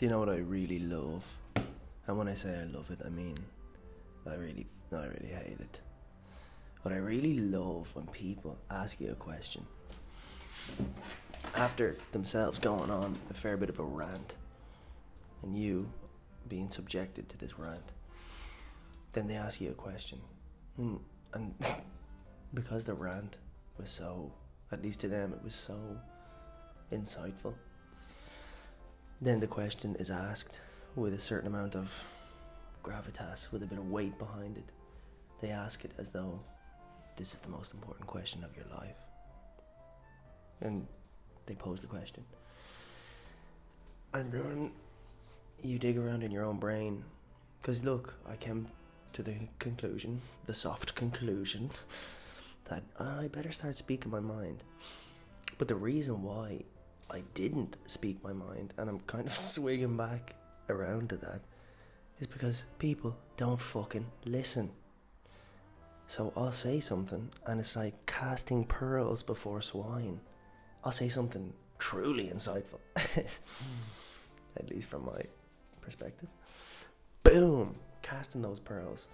Do you know what I really love? And when I say I love it, I mean I really hate it. What I really love when people ask you a question after themselves going on a fair bit of a rant, and you being subjected to this rant, then they ask you a question, and because the rant was so, at least to them, it was so insightful, then the question is asked with a certain amount of gravitas, with a bit of weight behind it. They ask it as though this is the most important question of your life. And they pose the question. And then you dig around in your own brain. Because look, I came to the conclusion, the soft conclusion, that I better start speaking my mind. But the reason why I didn't speak my mind, and I'm kind of swinging back around to that, is because people don't fucking listen. So I'll say something, and it's like casting pearls before swine. I'll say something truly insightful, at least from my perspective. Boom! Casting those pearls.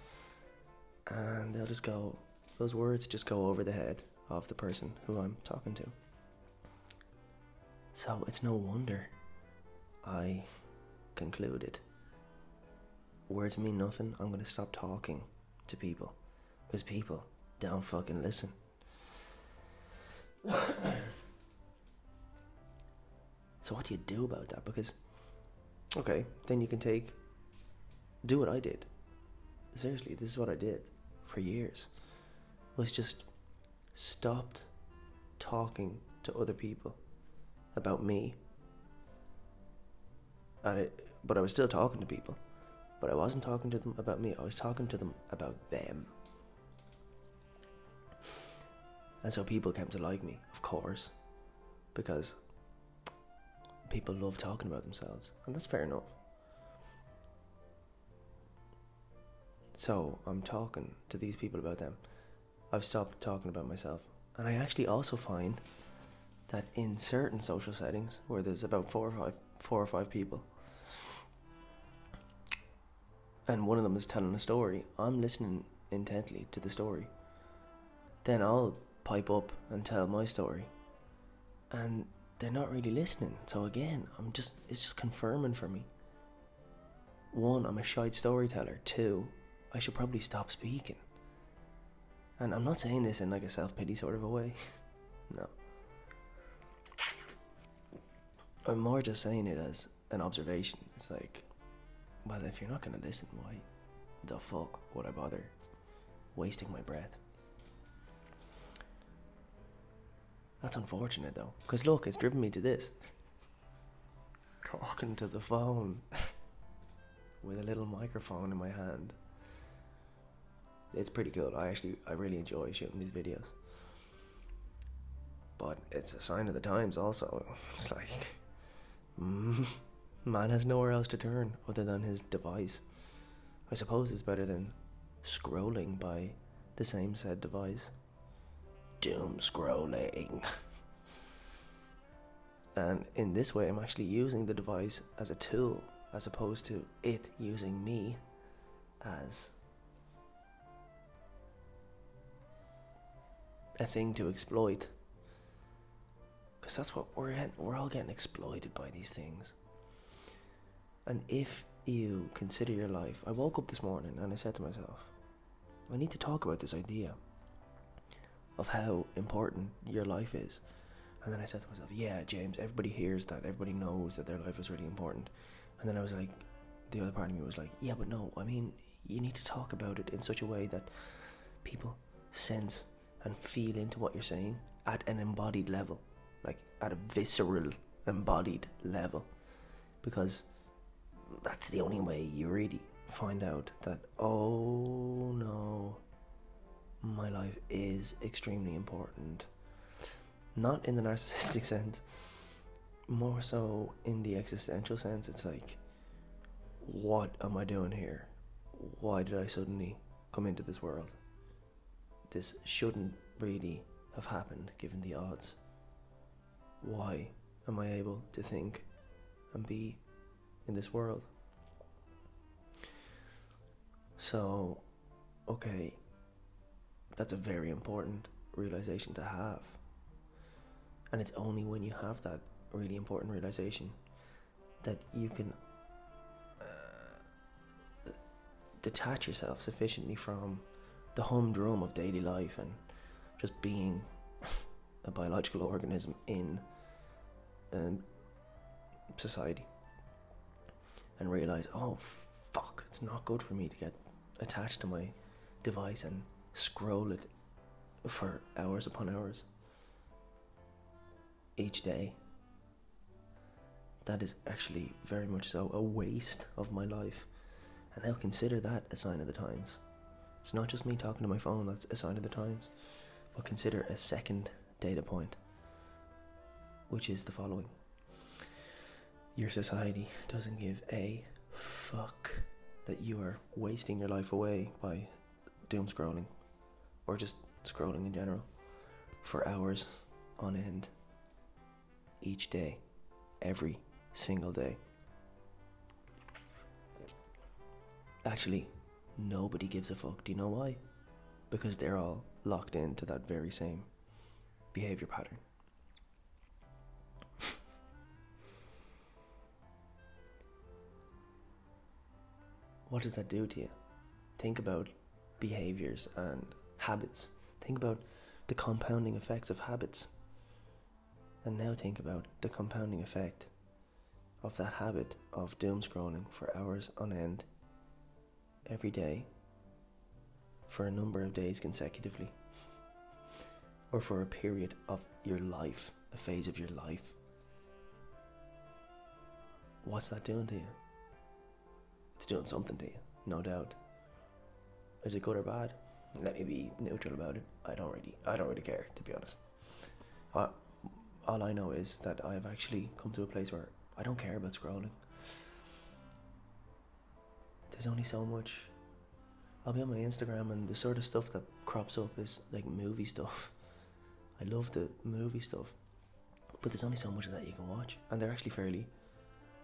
And they'll just go, those words just go over the head of the person who I'm talking to. So it's no wonder I concluded, words mean nothing, I'm going to stop talking to people. Because people don't fucking listen. So what do you do about that? Because, okay, then you can do what I did. Seriously, this is what I did for years. Was just stopped talking to other people about me. But I was still talking to people. But I wasn't talking to them about me. I was talking to them about them. And so people came to like me, of course, because people love talking about themselves, and that's fair enough. So I'm talking to these people about them. I've stopped talking about myself. And I actually also find that in certain social settings where there's about four or five people, and one of them is telling a story, I'm listening intently to the story. Then I'll pipe up and tell my story, and they're not really listening. So again, it's just confirming for me. 1, I'm a shite storyteller. 2, I should probably stop speaking. And I'm not saying this in like a self-pity sort of a way. No. I'm more just saying it as an observation. It's like, well, if you're not going to listen, why the fuck would I bother wasting my breath? That's unfortunate though, because look, it's driven me to this. Talking to the phone with a little microphone in my hand. It's pretty cool. I really enjoy shooting these videos. But it's a sign of the times also. It's like, man has nowhere else to turn other than his device. I suppose it's better than scrolling by the same said device. Doom scrolling. And in this way, I'm actually using the device as a tool, as opposed to it using me as a thing to exploit. Because that's what we're all getting exploited by these things. And if you consider your life, I woke up this morning and I said to myself, I need to talk about this idea of how important your life is. And then I said to myself, yeah, James, everybody hears that, everybody knows that their life is really important. And then I was like, the other part of me was like, yeah, but no, I mean, you need to talk about it in such a way that people sense and feel into what you're saying at an embodied level, like at a visceral embodied level, because that's the only way you really find out that, oh no, my life is extremely important. Not in the narcissistic sense, more so in the existential sense. It's like, what am I doing here? Why did I suddenly come into this world? This shouldn't really have happened given the odds. Why am I able to think and be in this world. So, okay, that's a very important realization to have. And it's only when you have that really important realization that you can detach yourself sufficiently from the humdrum of daily life and just being a biological organism in society, and realize, oh fuck, it's not good for me to get attached to my device and scroll it for hours upon hours each day. That is actually very much so a waste of my life. And now consider that a sign of the times. It's not just me talking to my phone that's a sign of the times, but consider a second data point, which is the following. Your society doesn't give a fuck that you are wasting your life away by doom scrolling, or just scrolling in general, for hours on end, each day, every single day. Actually, nobody gives a fuck. Do you know why? Because they're all locked into that very same behaviour pattern. What does that do to you? Think about behaviours and habits. Think about the compounding effects of habits. And now think about the compounding effect of that habit of doom scrolling for hours on end every day for a number of days consecutively, or for a period of your life, a phase of your life. What's that doing to you? It's doing something to you, no doubt. Is it good or bad? Let me be neutral about it. I don't really care, to be honest. All I know is that I've actually come to a place where I don't care about scrolling. There's only so much. I'll be on my Instagram and the sort of stuff that crops up is like movie stuff. I love the movie stuff, but there's only so much of that you can watch, and they're actually fairly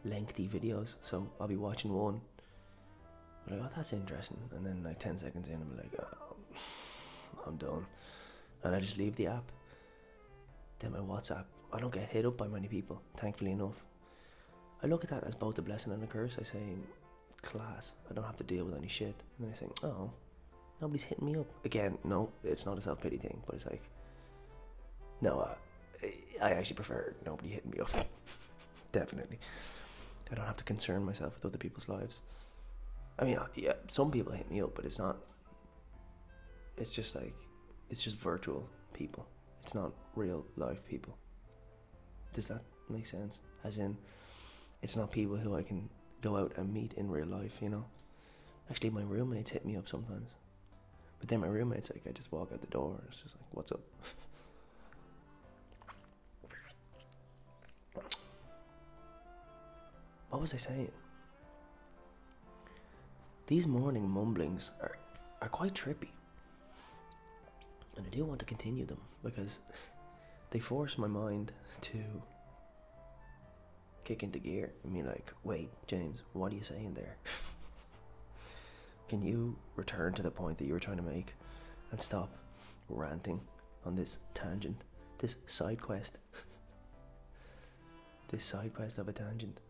lengthy videos. So I'll be watching one, but oh, that's interesting, and then like 10 seconds in, I'm like, oh, I'm done, and I just leave the app. Then my WhatsApp, I don't get hit up by many people, thankfully enough. I look at that as both a blessing and a curse. I say, class, I don't have to deal with any shit. And then I say, oh, nobody's hitting me up. Again, no, it's not a self-pity thing, but it's like, no, I actually prefer nobody hitting me up. Definitely. I don't have to concern myself with other people's lives. I mean, yeah, some people hit me up, but it's not, it's just like, it's just virtual people. It's not real life people. Does that make sense? As in, it's not people who I can go out and meet in real life, you know? Actually, my roommates hit me up sometimes. But then my roommates, like, I just walk out the door and it's just like, what's up? What was I saying? These morning mumblings are quite trippy. And I do want to continue them because they force my mind to kick into gear and be like, wait, James, what are you saying there? Can you return to the point that you were trying to make and stop ranting on this tangent, this side quest? This side quest of a tangent.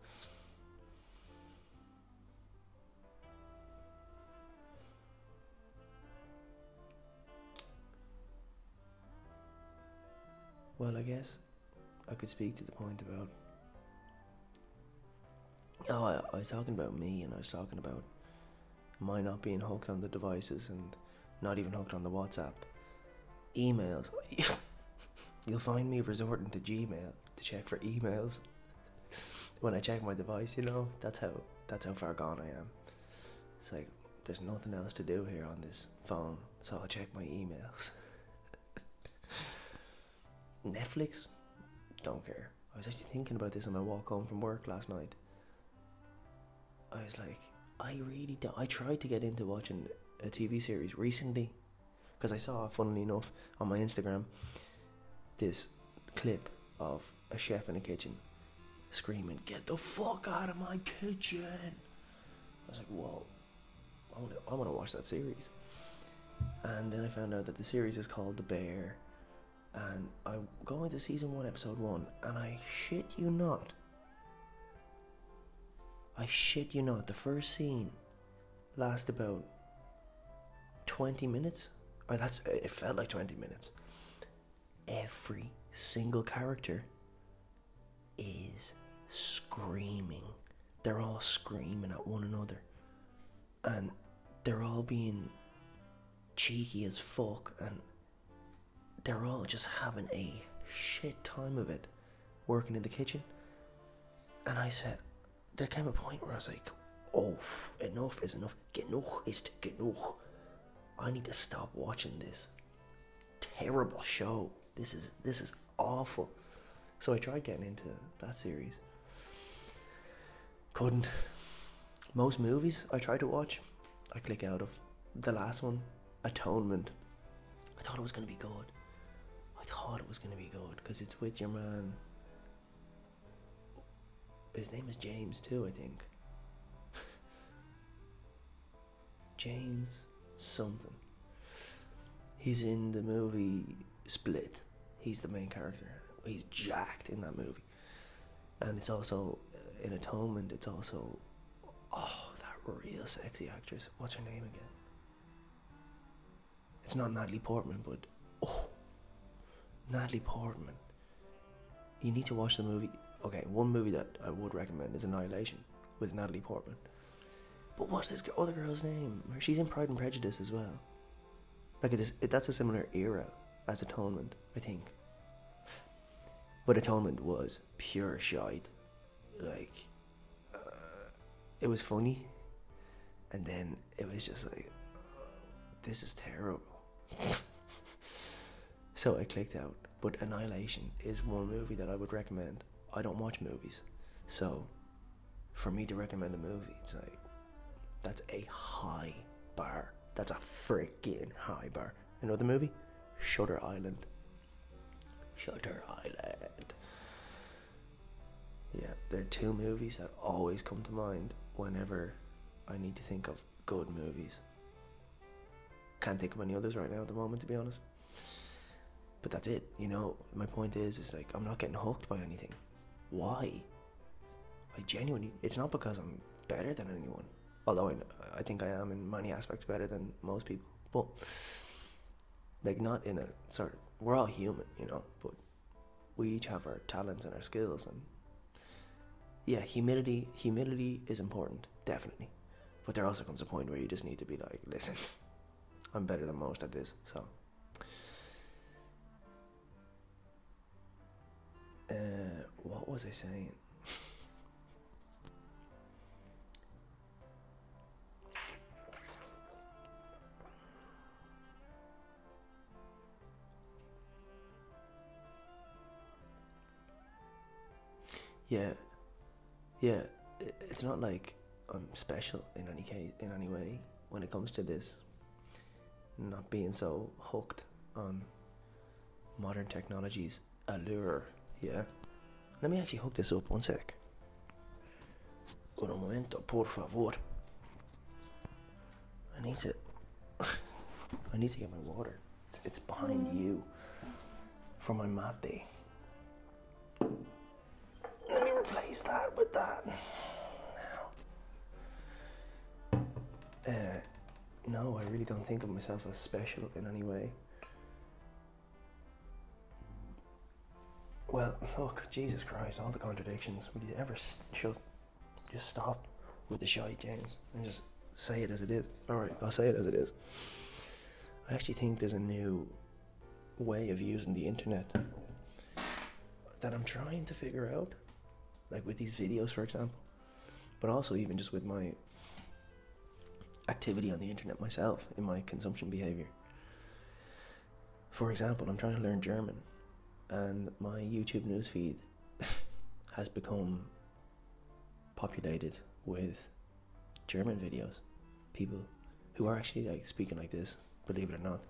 Well, I guess I could speak to the point about, I was talking about me, and I was talking about my not being hooked on the devices and not even hooked on the WhatsApp. Emails. You'll find me resorting to Gmail to check for emails when I check my device, you know. That's how far gone I am. It's like, there's nothing else to do here on this phone, so I'll check my emails. Netflix? Don't care. I was actually thinking about this on my walk home from work last night. I was like, I really don't. I tried to get into watching a TV series recently because I saw, funnily enough, on my Instagram this clip of a chef in a kitchen screaming, "Get the fuck out of my kitchen!" I was like, whoa, I want to watch that series. And then I found out that the series is called The Bear, and I go into season 1, episode 1, and I shit you not, the first scene lasts about 20 minutes, or it felt like 20 minutes. Every single character is screaming. They're all screaming at one another, and they're all being cheeky as fuck, and they're all just having a shit time of it working in the kitchen. And I said, there came a point where I was like, oh, enough is enough. Genug ist genug. I need to stop watching this terrible show. This is awful. So I tried getting into that series. Couldn't. Most movies I tried to watch, I click out of. The last one, Atonement. I thought it was going to be good. Because it's with your man. His name is James too, I think. James something. He's in the movie Split. He's the main character. He's jacked in that movie. And it's also, in Atonement, it's also, that real sexy actress. What's her name again? It's not Natalie Portman, but, Natalie Portman. You need to watch the movie. Okay, one movie that I would recommend is Annihilation with Natalie Portman. But what's this other girl's name? She's in Pride and Prejudice as well. Like, that's a similar era as Atonement, I think. But Atonement was pure shite. Like, it was funny, and then it was just like, this is terrible. So I clicked out. But Annihilation is one movie that I would recommend. I don't watch movies, so for me to recommend a movie, it's like, that's a high bar. That's a freaking high bar. You know the movie? Shutter Island. Yeah, there are two movies that always come to mind whenever I need to think of good movies. Can't think of any others right now at the moment, to be honest. But that's it, you know. My point is like, I'm not getting hooked by anything. Why? I genuinely, it's not because I'm better than anyone, although I think I am in many aspects better than most people, but like, not in a sort of, we're all human, you know, but we each have our talents and our skills, and yeah, humility is important, definitely, but there also comes a point where you just need to be like, listen, I'm better than most at this, so what was I saying? Yeah, it's not like I'm special in any way when it comes to this, not being so hooked on modern technology's allure, yeah? Let me actually hook this up, one sec. Un momento, por favor. I need to get my water. It's behind you for my mate. Let me replace that with that now. No, I really don't think of myself as special in any way. Well, look, Jesus Christ, all the contradictions. Would you ever just stop with the shite, James, and just say it as it is? Alright, I'll say it as it is. I actually think there's a new way of using the internet that I'm trying to figure out, like with these videos, for example, but also even just with my activity on the internet myself, in my consumption behaviour. For example, I'm trying to learn German, and my YouTube newsfeed has become populated with German videos. People who are actually like speaking like this, believe it or not,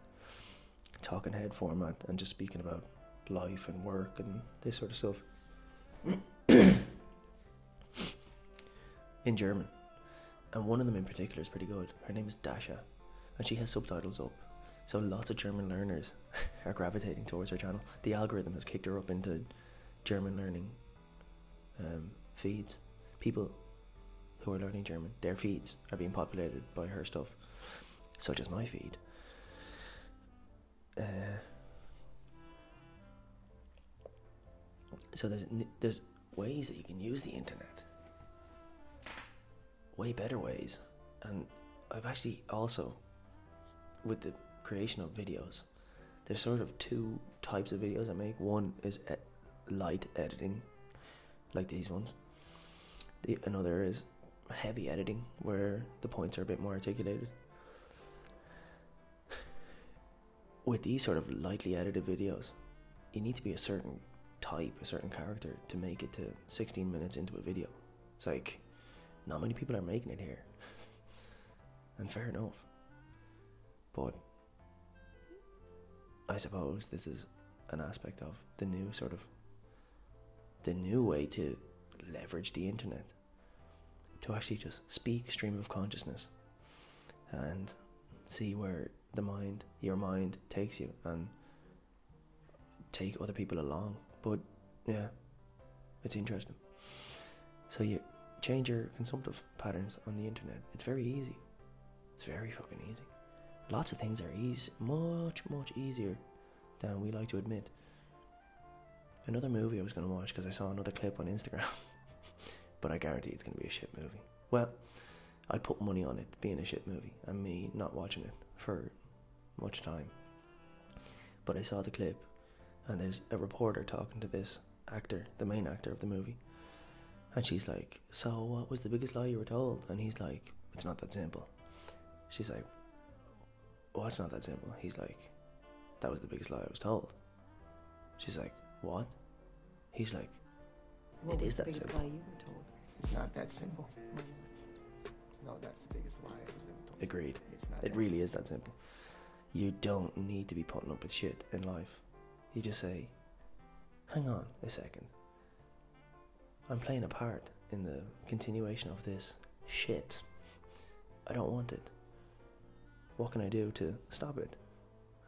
talking head format and just speaking about life and work and this sort of stuff. in German. And one of them in particular is pretty good. Her name is Dasha, and she has subtitles up. So lots of German learners are gravitating towards her channel. The algorithm has kicked her up into German learning feeds. People who are learning German, their feeds are being populated by her stuff, such as my feed. So there's ways that you can use the internet, way better ways. And I've actually also, with the creation of videos, there's sort of two types of videos I make. One is light editing, like these ones. Another is heavy editing, where the points are a bit more articulated. With these sort of lightly edited videos, you need to be a certain type, a certain character to make it to 16 minutes into a video. It's like, not many people are making it here. And fair enough. But I suppose this is an aspect of the new way to leverage the internet, to actually just speak stream of consciousness and see where your mind takes you, and take other people along. But yeah, it's interesting. So you change your consumptive patterns on the internet. It's very easy. It's very fucking easy. Lots of things are easy, much easier than we like to admit. Another movie I was going to watch because I saw another clip on Instagram, but I guarantee it's going to be a shit movie. Well, I put money on it being a shit movie and me not watching it for much time. But I saw the clip, and there's a reporter talking to this actor, the main actor of the movie, and she's like, so what was the biggest lie you were told? And he's like, it's not that simple. She's like, well, it's not that simple. He's like, that was the biggest lie I was told. She's like, what? He's like, it is that simple. Lie you were told? It's not that simple. No, that's the biggest lie I was ever told. Agreed. It's not It really is that simple. You don't need to be putting up with shit in life. You just say, hang on a second. I'm playing a part in the continuation of this shit. I don't want it. What can I do to stop it?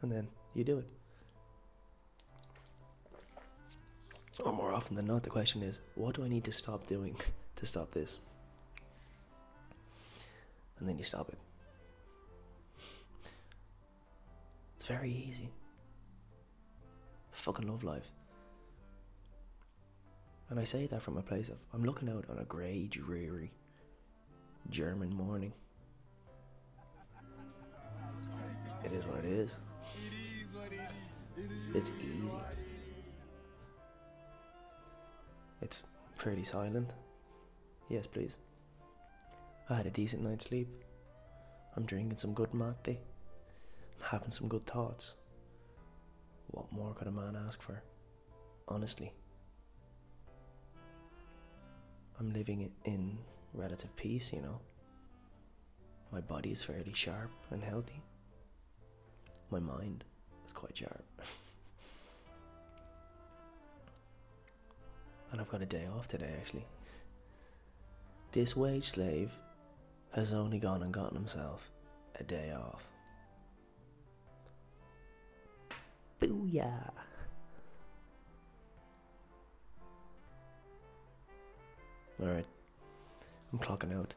And then you do it. Or more often than not, the question is, what do I need to stop doing to stop this? And then you stop it. It's very easy. Fucking love life. And I say that from a place of, I'm looking out on a grey, dreary German morning. It is what it is. It's easy. It's pretty silent. Yes, please. I had a decent night's sleep. I'm drinking some good mate. I'm having some good thoughts. What more could a man ask for? Honestly. I'm living in relative peace, you know. My body is fairly sharp and healthy. My mind is quite sharp. And I've got a day off today, actually. This wage slave has only gone and gotten himself a day off. Booyah! Alright, I'm clocking out.